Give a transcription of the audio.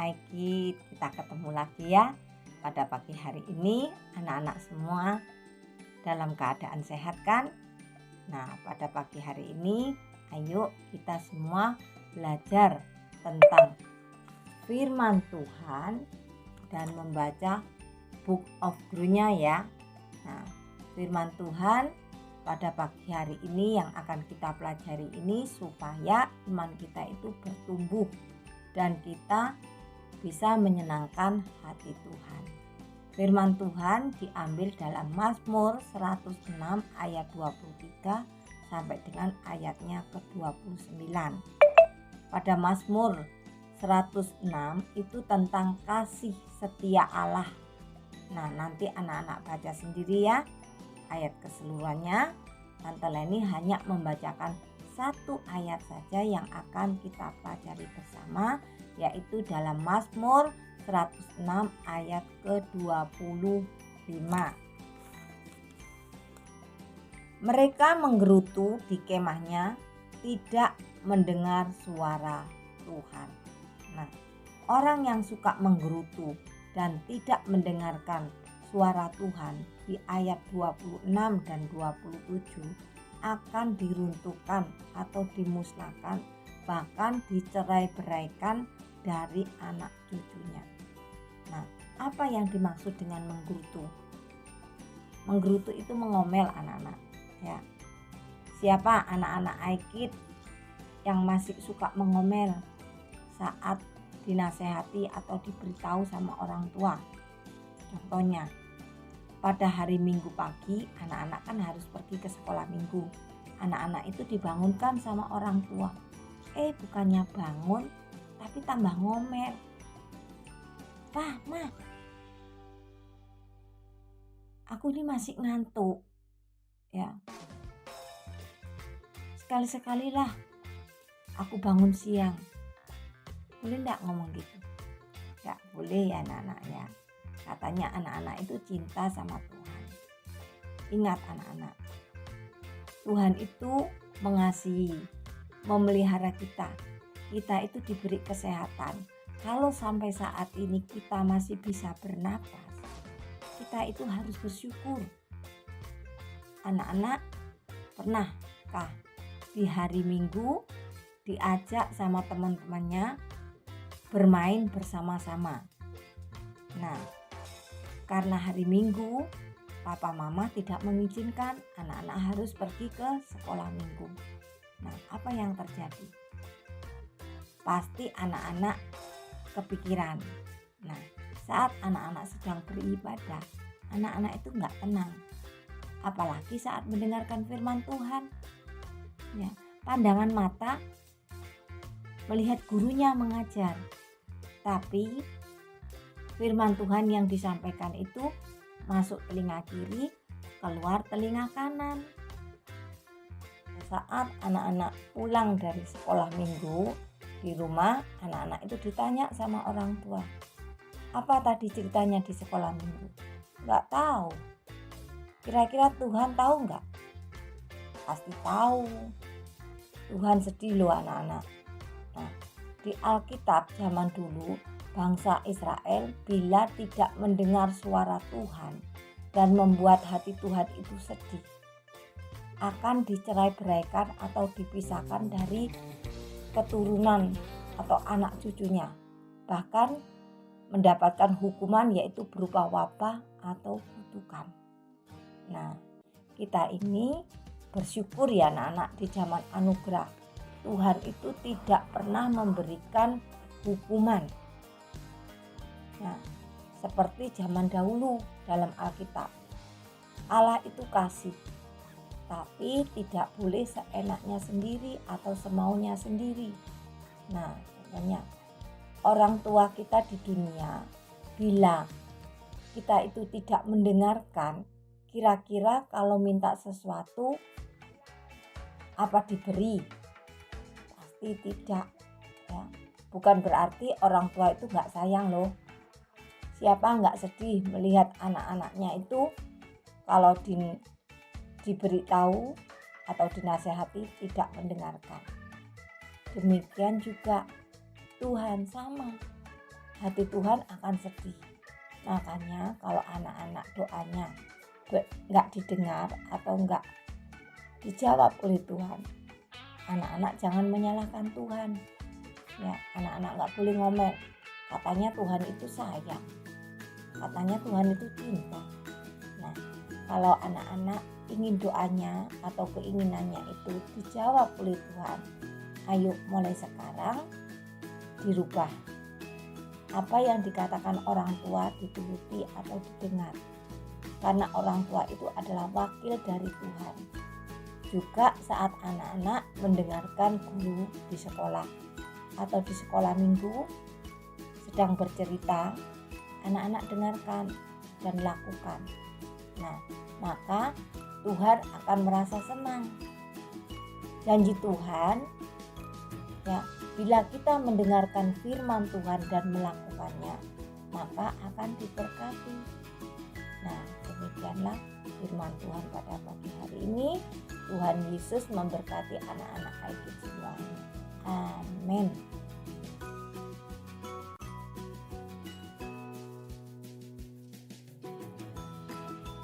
Aikid, kita ketemu lagi ya pada pagi hari ini. Anak-anak semua dalam keadaan sehat kan? Nah, pada pagi hari ini ayo kita semua belajar tentang firman Tuhan dan membaca Book of Grow-nya ya. Nah, firman Tuhan pada pagi hari ini yang akan kita pelajari ini supaya iman kita itu bertumbuh dan kita bisa menyenangkan hati Tuhan. Firman Tuhan diambil dalam Mazmur 106 ayat 23 sampai dengan ayatnya ke-29. Pada Mazmur 106 itu tentang kasih setia Allah. Nah, nanti anak-anak baca sendiri ya ayat keseluruhannya. Tante Leni hanya membacakan satu ayat saja yang akan kita pelajari bersama, yaitu dalam Mazmur 106 ayat ke-25. Mereka menggerutu di kemahnya, tidak mendengar suara Tuhan. Nah, orang yang suka menggerutu dan tidak mendengarkan suara Tuhan di ayat 26 dan 27 akan diruntuhkan atau dimusnahkan, bahkan dicerai-beraikan dari anak cucunya. Nah, apa yang dimaksud dengan menggerutu? Menggerutu itu mengomel anak-anak ya. Siapa anak-anak Aikid yang masih suka mengomel saat dinasehati atau diberitahu sama orang tua? Contohnya, pada hari Minggu pagi anak-anak kan harus pergi ke sekolah minggu. Anak-anak itu dibangunkan sama orang tua. Bukannya bangun tapi tambah ngomel. "Pak, Ma, aku ini masih ngantuk." Ya. Sekali-sekali lah aku bangun siang. Boleh enggak ngomong gitu? Enggak boleh ya anak-anak ya. Katanya anak-anak itu cinta sama Tuhan. Ingat anak-anak, Tuhan itu mengasihi, memelihara kita. Kita itu diberi kesehatan. Kalau sampai saat ini kita masih bisa bernapas, kita itu harus bersyukur. Anak-anak, pernahkah di hari Minggu diajak sama teman-temannya bermain bersama-sama? Nah, karena hari Minggu, papa mama tidak mengizinkan anak-anak harus pergi ke sekolah minggu. Nah, apa yang terjadi? Pasti anak-anak kepikiran. Nah, saat anak-anak sedang beribadah, anak-anak itu nggak tenang. Apalagi saat mendengarkan firman Tuhan. Ya, pandangan mata melihat gurunya mengajar. Tapi firman Tuhan yang disampaikan itu masuk telinga kiri, keluar telinga kanan. Saat anak-anak pulang dari sekolah minggu, di rumah anak-anak itu ditanya sama orang tua, "Apa tadi ceritanya di sekolah minggu?" Nggak tahu. Kira-kira Tuhan tahu nggak? Pasti tahu. Tuhan sedih loh anak-anak. Nah, di Alkitab zaman dulu, bangsa Israel bila tidak mendengar suara Tuhan dan membuat hati Tuhan itu sedih, akan dicerai-beraikan atau dipisahkan dari keturunan atau anak cucunya. Bahkan mendapatkan hukuman yaitu berupa wabah atau kutukan. Nah, kita ini bersyukur ya anak-anak di zaman anugerah. Tuhan itu tidak pernah memberikan hukuman. Nah, seperti zaman dahulu dalam Alkitab. Allah itu kasih, tapi tidak boleh seenaknya sendiri atau semaunya sendiri. Nah, contohnya orang tua kita di dunia, bila kita itu tidak mendengarkan, kira-kira kalau minta sesuatu apa diberi? Pasti tidak ya. Bukan berarti orang tua itu gak sayang loh. Siapa nggak sedih melihat anak-anaknya itu kalau diberitahu atau dinasehati tidak mendengarkan. Demikian juga Tuhan sama. hati Tuhan akan sedih. Makanya kalau anak-anak doanya nggak didengar atau nggak dijawab oleh Tuhan, anak-anak jangan menyalahkan Tuhan. Ya, anak-anak nggak boleh ngomel. Katanya Tuhan itu sayang. Katanya Tuhan itu cinta. Nah, kalau anak-anak ingin doanya atau keinginannya itu dijawab oleh Tuhan, ayo mulai sekarang dirubah. Apa yang dikatakan orang tua dituruti atau didengar. Karena orang tua itu adalah wakil dari Tuhan. Juga saat anak-anak mendengarkan guru di sekolah atau di sekolah minggu sedang bercerita, anak-anak dengarkan dan lakukan. Nah, maka Tuhan akan merasa senang. Janji Tuhan, ya, bila kita mendengarkan firman Tuhan dan melakukannya, maka akan diberkati. Nah, demikianlah firman Tuhan pada pagi hari ini. Tuhan Yesus memberkati anak-anak Aidit semuanya. Amin.